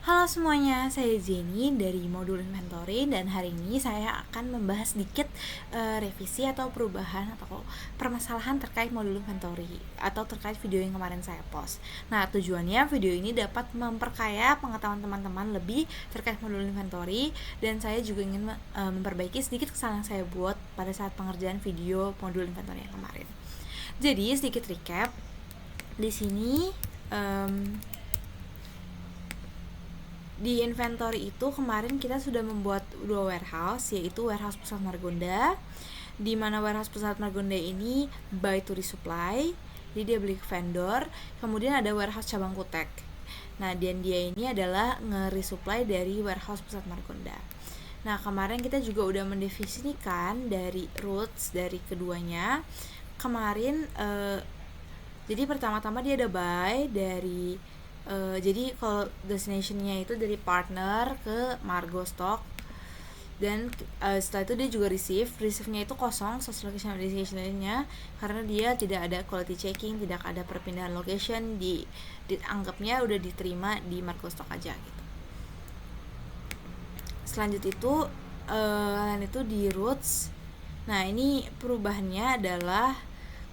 Halo semuanya, saya Jenny dari modul inventory dan hari ini saya akan membahas sedikit revisi atau perubahan atau permasalahan terkait modul inventory atau terkait video yang kemarin saya post. Nah, tujuannya video ini dapat memperkaya pengetahuan teman-teman lebih terkait modul inventory dan saya juga ingin memperbaiki sedikit kesalahan yang saya buat pada saat pengerjaan video modul inventory yang kemarin. Jadi, sedikit recap. Di sini di inventory itu kemarin kita sudah membuat dua warehouse, yaitu warehouse Pusat Margonda, di mana warehouse Pusat Margonda ini buy to resupply, jadi dia beli ke vendor. Kemudian ada warehouse cabang Kutek. Nah, dan dia ini adalah nge-resupply dari warehouse Pusat Margonda. Nah, kemarin kita juga udah mendefinisikan dari roots dari keduanya. Kemarin jadi pertama-tama dia ada buy dari jadi kalau destinationnya itu dari partner ke Margo Stock, dan setelah itu dia juga receive-nya itu kosong, source location destination-nya, karena dia tidak ada quality checking, tidak ada perpindahan location, dianggapnya udah diterima di Margo Stock aja gitu. Selanjut itu lain itu di roots. Nah, ini perubahannya adalah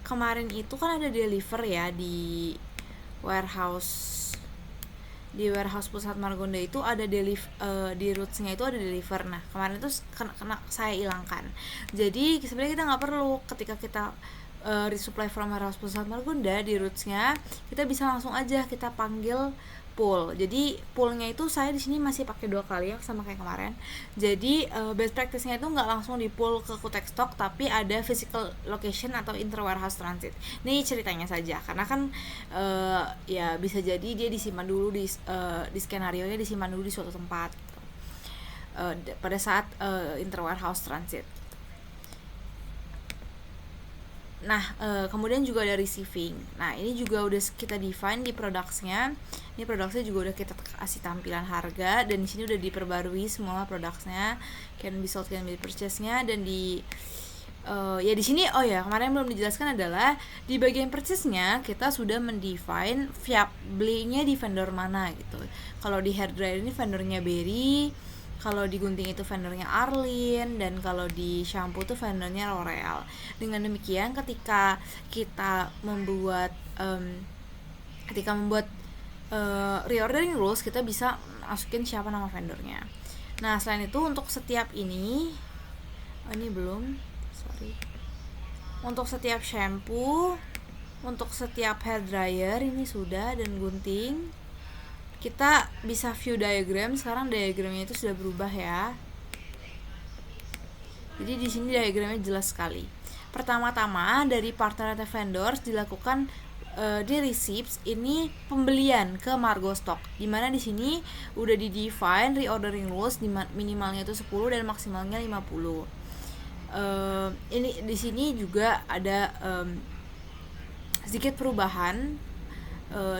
kemarin itu kan ada deliver ya di warehouse Pusat Margonda itu ada di rootsnya itu ada deliver. Nah, kemarin itu kena saya hilangkan. Jadi sebenarnya kita nggak perlu, ketika kita resupply from warehouse Pusat Margonda di rootsnya, kita bisa langsung aja kita panggil pull. Jadi pullnya itu saya di sini masih pakai 2 kali ya, sama kayak kemarin. Jadi best practice-nya itu nggak langsung di pull ke Kutek Stock, tapi ada physical location atau inter warehouse transit. Ini ceritanya saja, karena kan ya bisa jadi dia disimpan dulu di skenario nya disimpan dulu di suatu tempat gitu, pada saat inter warehouse transit. Nah, kemudian juga ada receiving. Nah, ini juga udah kita define di products-nya. Ini products-nya juga udah kita kasih tampilan harga, dan di sini udah diperbarui semua products-nya, can be sold, can be purchase-nya, dan di ya di sini kemarin belum dijelaskan adalah di bagian purchase-nya kita sudah mendefine belinya di vendor mana gitu. Kalau di hair dryer ini vendornya Berry, kalau di gunting itu vendornya Arlin, dan kalau di shampoo itu vendornya L'Oreal. Dengan demikian ketika kita membuat reordering rules, kita bisa masukin siapa nama vendornya. Nah, selain itu untuk setiap ini untuk setiap shampoo, untuk setiap hair dryer ini sudah, dan gunting kita bisa view diagram. Sekarang diagramnya itu sudah berubah ya. Jadi di sini diagramnya jelas sekali. Pertama-tama dari partner atau vendors dilakukan di receipts ini pembelian ke Margo Stock, dimana di sini udah di define reordering rules, minimalnya itu 10 dan maksimalnya 50. Ini di sini juga ada sedikit perubahan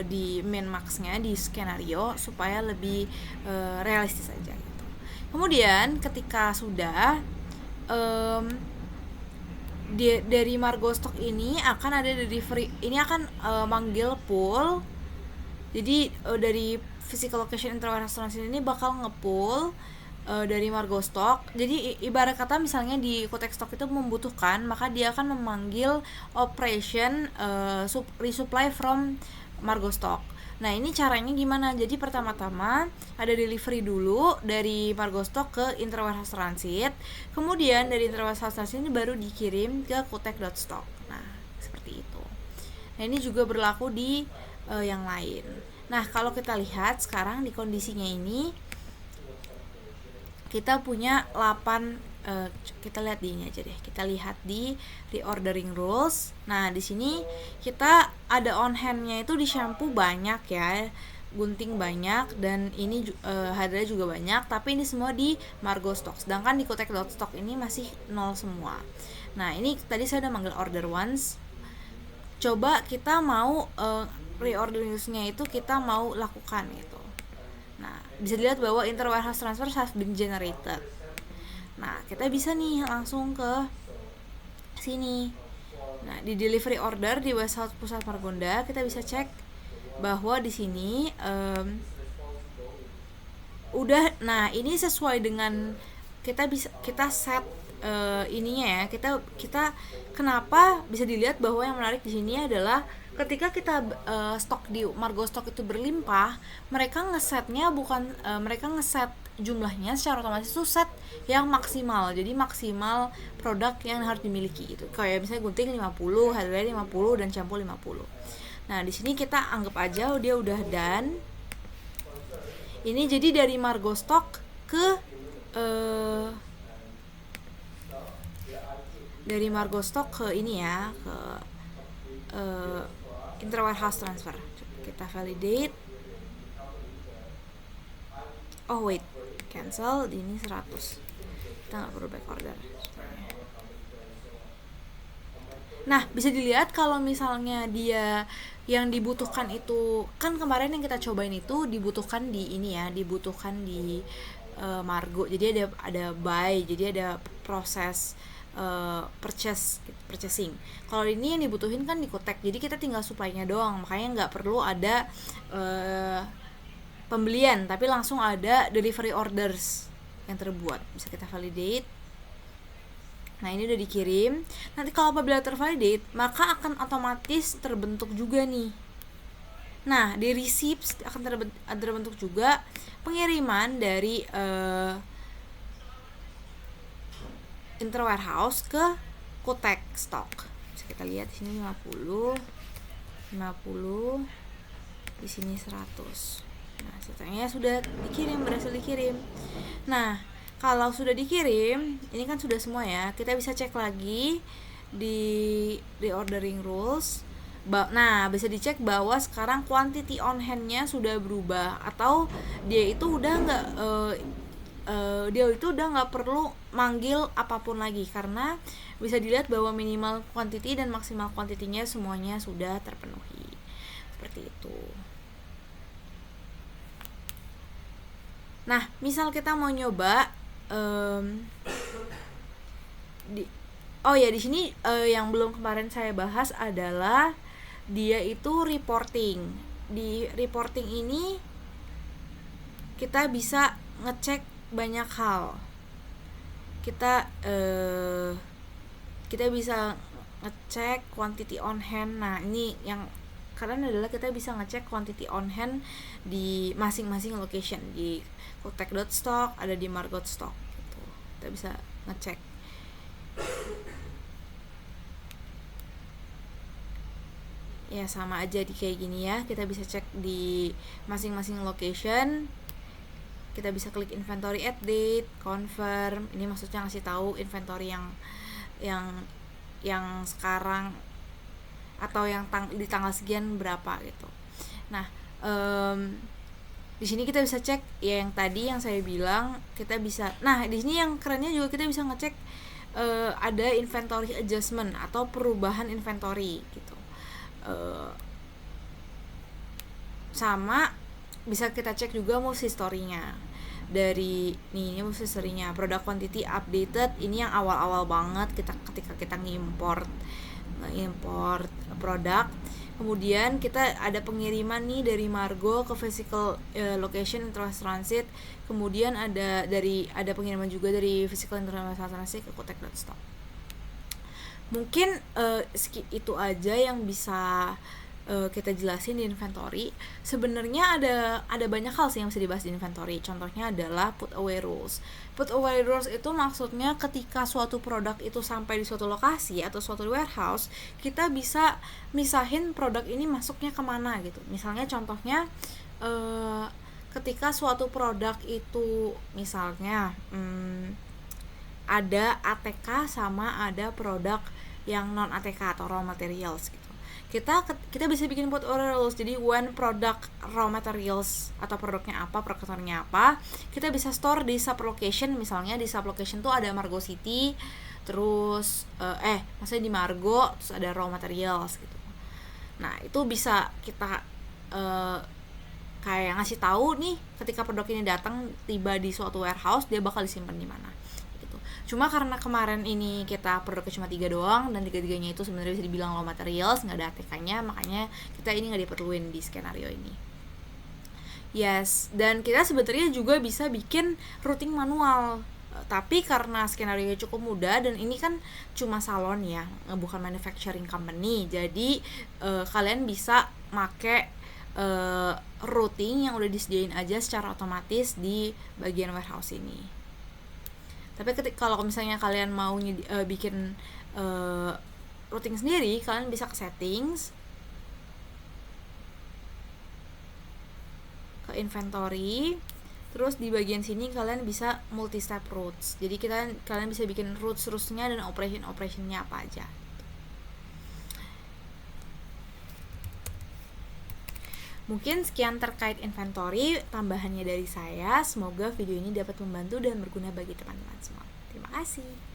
di min max-nya di skenario supaya lebih realistis aja gitu. Kemudian ketika sudah dari Margo Stock ini akan ada delivery, ini akan manggil pull. Jadi dari physical location inter warehouse transit ini bakal ngepull dari Margo Stock. Jadi ibarat kata misalnya di Kutek Stock itu membutuhkan, maka dia akan memanggil operation resupply from Margo Stock. Nah, ini caranya gimana? Jadi pertama-tama ada delivery dulu dari Margo Stock ke inter warehouse transit. Kemudian dari inter warehouse transit ini baru dikirim ke kutek.stock. Nah, seperti itu. Nah, ini juga berlaku di yang lain. Nah, kalau kita lihat sekarang di kondisinya ini, kita punya 8, kita lihat di ini aja deh. Kita lihat di reordering rules. Nah, di sini kita ada on hand-nya itu di shampoo banyak ya, gunting banyak, dan ini harga juga banyak, tapi ini semua di Margo Stock. Sedangkan di Kutek.stock ini masih 0 semua. Nah, ini tadi saya udah manggil order once. Coba kita mau reordering rules-nya itu kita mau lakukan gitu. Nah, bisa dilihat bahwa inter warehouse transfer has been generated. Nah, kita bisa nih langsung ke sini. Nah, di delivery order di warehouse Pusat Margonda kita bisa cek bahwa di sini udah. Nah, ini sesuai dengan kita set ininya ya. Kita kenapa bisa dilihat bahwa yang menarik di sini adalah ketika kita stok di Margo Stock itu berlimpah, mereka ngesetnya bukan mereka ngeset jumlahnya secara otomatis itu set yang maksimal. Jadi maksimal produk yang harus dimiliki itu. Kayak misalnya gunting 50, hardware 50 dan shampoo 50. Nah, di sini kita anggap aja dia udah done. Ini jadi dari Margo Stock ke dari Margo Stock ke ini ya, ke inter-warehouse transfer. Kita validate. Oh wait, cancel. Ini 100. Kita nggak perlu back order. Nah, bisa dilihat kalau misalnya dia yang dibutuhkan itu, kan kemarin yang kita cobain itu dibutuhkan di ini ya, dibutuhkan di Margo. Jadi ada buy, jadi ada proses purchasing. Kalau ini yang dibutuhin kan di Kotek, jadi kita tinggal supply-nya doang, makanya nggak perlu ada pembelian, tapi langsung ada delivery orders yang terbuat. Bisa kita validate. Nah, ini udah dikirim. Nanti kalau apabila tervalidate, maka akan otomatis terbentuk juga nih. Nah, di receipts akan terbentuk juga pengiriman dari inter-warehouse ke Kotek stock. Bisa kita lihat di sini 50, di sini 100. Nah, setelahnya sudah dikirim, berhasil dikirim. Nah, kalau sudah dikirim, ini kan sudah semua ya. Kita bisa cek lagi di ordering rules. Nah, bisa dicek bahwa sekarang quantity on hand-nya sudah berubah, atau dia itu udah nggak perlu manggil apapun lagi, karena bisa dilihat bahwa minimal quantity dan maksimal quantity-nya semuanya sudah terpenuhi. Seperti itu. Nah, misal kita mau nyoba di sini yang belum kemarin saya bahas adalah dia itu reporting. Di reporting ini kita bisa ngecek banyak hal. Kita bisa ngecek quantity on hand. Nah, ini yang keren adalah kita bisa ngecek quantity on hand di masing-masing location. Di Kotek.stock, ada di Margo Stock gitu. Kita bisa ngecek. Ya, sama aja di kayak gini ya. Kita bisa cek di masing-masing location. Kita bisa klik inventory at date, confirm. Ini maksudnya ngasih tahu inventory yang sekarang atau yang di tanggal sekian berapa gitu. Nah, di sini kita bisa cek ya, yang tadi yang saya bilang kita bisa. Nah, di sini yang kerennya juga kita bisa ngecek ada inventory adjustment atau perubahan inventory gitu. Sama bisa kita cek juga moves history-nya. Dari ini moves history-nya, product quantity updated, ini yang awal-awal banget ketika kita ngimport produk. Kemudian kita ada pengiriman nih dari Margo ke physical location transit. Kemudian ada pengiriman juga dari physical transit ke Kotek.stock. Mungkin itu aja yang bisa kita jelasin di inventory. Sebenarnya ada banyak hal sih yang bisa dibahas di inventory. Contohnya adalah put away rules. Put away rules itu maksudnya ketika suatu produk itu sampai di suatu lokasi atau suatu warehouse, kita bisa misahin produk ini masuknya kemana gitu. Misalnya contohnya ketika suatu produk itu misalnya ada ATK sama ada produk yang non ATK atau raw materials gitu. Kita bisa bikin put order rules. Jadi when product raw materials atau produknya apa, prokertornya apa, kita bisa store di sub location. Misalnya di sub location tuh ada Margo City, terus maksudnya di Margo terus ada raw materials gitu. Nah, itu bisa kita kayak ngasih tahu nih ketika produk ini datang tiba di suatu warehouse, dia bakal disimpan di mana. Cuma karena kemarin ini kita produknya cuma 3 doang, dan 3-3-nya itu sebenarnya bisa dibilang raw materials, nggak ada ATK-nya, makanya kita ini nggak diperluin di skenario ini Yes, dan kita sebetulnya juga bisa bikin routing manual. Tapi karena skenario cukup mudah dan ini kan cuma salon ya, bukan manufacturing company. Jadi kalian bisa make routing yang udah disediain aja secara otomatis di bagian warehouse ini. Tapi kalau misalnya kalian mau bikin routing sendiri, kalian bisa ke settings, ke inventory, terus di bagian sini kalian bisa multi step routes. Jadi kalian bisa bikin routes-nya dan operationnya apa aja. Mungkin sekian terkait inventory tambahannya dari saya. Semoga video ini dapat membantu dan berguna bagi teman-teman semua. Terima kasih.